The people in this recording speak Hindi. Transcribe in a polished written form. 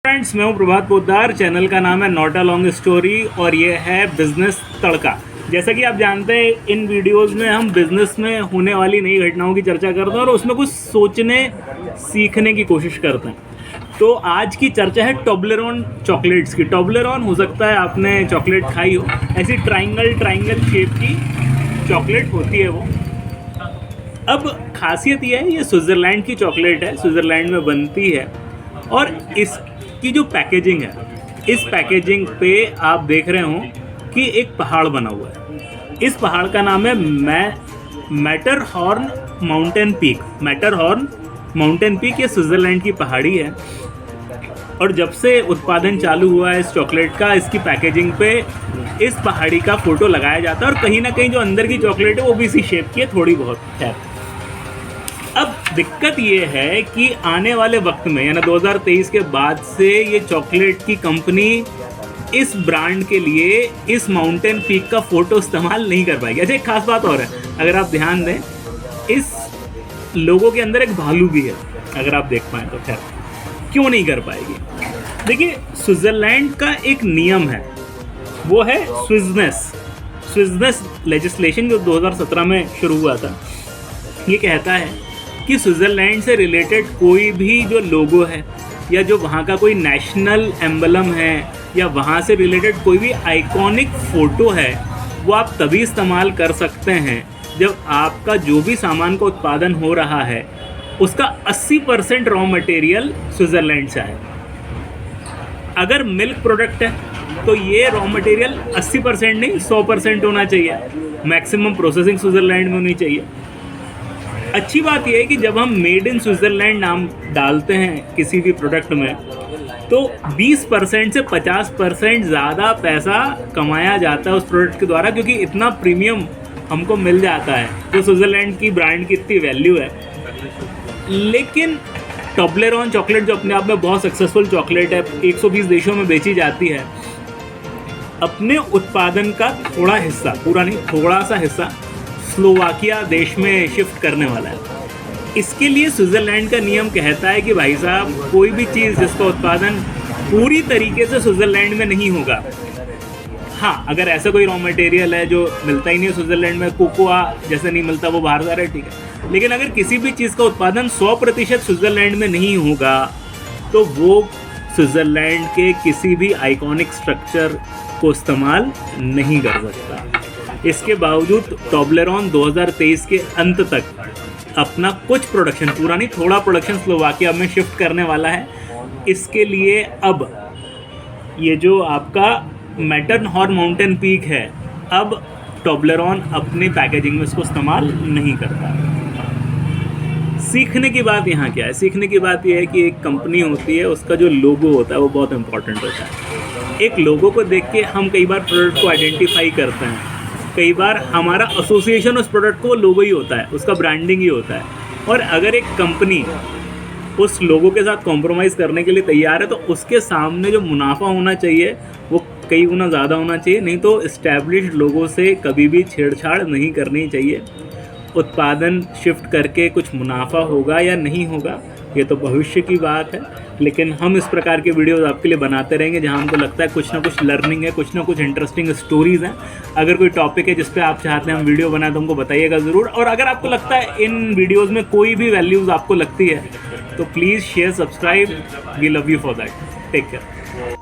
फ्रेंड्स, मैं हूं प्रभात पोद्दार। चैनल का नाम है नॉट अ लॉन्ग स्टोरी और ये है बिजनेस तड़का। जैसा कि आप जानते हैं, इन वीडियोस में हम बिजनेस में होने वाली नई घटनाओं की चर्चा करते हैं और उसमें कुछ सोचने सीखने की कोशिश करते हैं। तो आज की चर्चा है टोब्लेरोन चॉकलेट्स की। टोब्लेरोन हो सकता है आपने चॉकलेट खाई हो, ऐसी ट्राइंगल शेप की चॉकलेट होती है वो। अब खासियत ये है, ये स्विट्ज़रलैंड की चॉकलेट है, स्विट्ज़रलैंड में बनती है। और इसकी जो पैकेजिंग है, इस पैकेजिंग पे आप देख रहे हो कि एक पहाड़ बना हुआ है। इस पहाड़ का नाम है Matterhorn mountain peak. Matterhorn mountain peak ये स्विट्ज़रलैंड की पहाड़ी है। और जब से उत्पादन चालू हुआ है इस चॉकलेट का, इसकी पैकेजिंग पे इस पहाड़ी का फ़ोटो लगाया जाता है। और कहीं ना कहीं जो अंदर की चॉकलेट है वो भी इसी शेप की है, थोड़ी बहुत है। अब दिक्कत ये है कि आने वाले वक्त में, यानी 2023 के बाद से, ये चॉकलेट की कंपनी इस ब्रांड के लिए इस माउंटेन पीक का फ़ोटो इस्तेमाल नहीं कर पाएगी। अच्छा, एक खास बात और है, अगर आप ध्यान दें, इस लोगो के अंदर एक भालू भी है, अगर आप देख पाएँ तो। खैर, क्यों नहीं कर पाएगी? देखिए, स्विट्ज़रलैंड का एक नियम है, वो है स्विज़नेस लेजिस्लेशन, जो 2017 में शुरू हुआ था। ये कहता है कि स्विट्ज़रलैंड से रिलेटेड कोई भी जो लोगो है, या जो वहाँ का कोई नेशनल एम्बलम है, या वहाँ से रिलेटेड कोई भी आइकॉनिक फ़ोटो है, वो आप तभी इस्तेमाल कर सकते हैं जब आपका जो भी सामान का उत्पादन हो रहा है उसका 80% रॉ मटेरियल स्विट्ज़रलैंड से आए। अगर मिल्क प्रोडक्ट है तो ये रॉ मटेरियल 80% नहीं, 100% होना चाहिए। मैक्सिमम प्रोसेसिंग स्विट्ज़रलैंड में होनी चाहिए। अच्छी बात यह है कि जब हम मेड इन स्विट्ज़रलैंड नाम डालते हैं किसी भी प्रोडक्ट में, तो 20% से 50% ज़्यादा पैसा कमाया जाता है उस प्रोडक्ट के द्वारा, क्योंकि इतना प्रीमियम हमको मिल जाता है। तो स्विट्ज़रलैंड की ब्रांड की इतनी वैल्यू है। लेकिन टोब्लेरोन चॉकलेट, जो अपने आप में बहुत सक्सेसफुल चॉकलेट है, 120 देशों में बेची जाती है, अपने उत्पादन का थोड़ा हिस्सा, पूरा नहीं, थोड़ा सा हिस्सा स्लोवाकिया देश में शिफ्ट करने वाला है। इसके लिए स्विट्ज़रलैंड का नियम कहता है कि भाई साहब, कोई भी चीज़ जिसका उत्पादन पूरी तरीके से स्विट्ज़रलैंड में नहीं होगा, हाँ, अगर ऐसा कोई रॉ मटेरियल है जो मिलता ही नहीं है स्विट्ज़रलैंड में, कोकोआ जैसे नहीं मिलता, वो बाहर जा रहा है, ठीक है। लेकिन अगर किसी भी चीज़ का उत्पादन 100% स्विट्ज़रलैंड में नहीं होगा, तो वो स्विट्ज़रलैंड के किसी भी आइकॉनिक स्ट्रक्चर को इस्तेमाल नहीं कर सकता। इसके बावजूद टोब्लेरोन 2023 के अंत तक अपना कुछ प्रोडक्शन, पूरा नहीं, थोड़ा प्रोडक्शन स्लोवाकिया में शिफ्ट करने वाला है। इसके लिए अब ये जो आपका मैटरहॉर्न माउंटेन पीक है, अब टोब्लेरोन अपनी पैकेजिंग में इसको इस्तेमाल नहीं करता। सीखने की बात यहाँ क्या है? सीखने की बात यह है कि एक कंपनी होती है, उसका जो लोगो होता है वो बहुत इंपॉर्टेंट होता है। एक लोगो को देख के हम कई बार प्रोडक्ट को आइडेंटिफाई करते हैं, कई बार हमारा एसोसिएशन उस प्रोडक्ट को वो लोगो ही होता है, उसका ब्रांडिंग ही होता है। और अगर एक कंपनी उस लोगो के साथ कॉम्प्रोमाइज़ करने के लिए तैयार है, तो उसके सामने जो मुनाफा होना चाहिए वो कई गुना ज़्यादा होना चाहिए। नहीं तो इस्टेब्लिश्ड लोगों से कभी भी छेड़छाड़ नहीं करनी चाहिए। उत्पादन शिफ्ट करके कुछ मुनाफा होगा या नहीं होगा, ये तो भविष्य की बात है। लेकिन हम इस प्रकार के वीडियोस आपके लिए बनाते रहेंगे, जहां हमको लगता है कुछ ना कुछ लर्निंग है, कुछ ना कुछ इंटरेस्टिंग स्टोरीज़ हैं। अगर कोई टॉपिक है जिस पे आप चाहते हैं हम वीडियो बनाएं, तो हमको बताइएगा ज़रूर। और अगर आपको लगता है इन वीडियोज़ में कोई भी वैल्यूज़ आपको लगती है, तो please share, subscribe. We love you for that. Take care.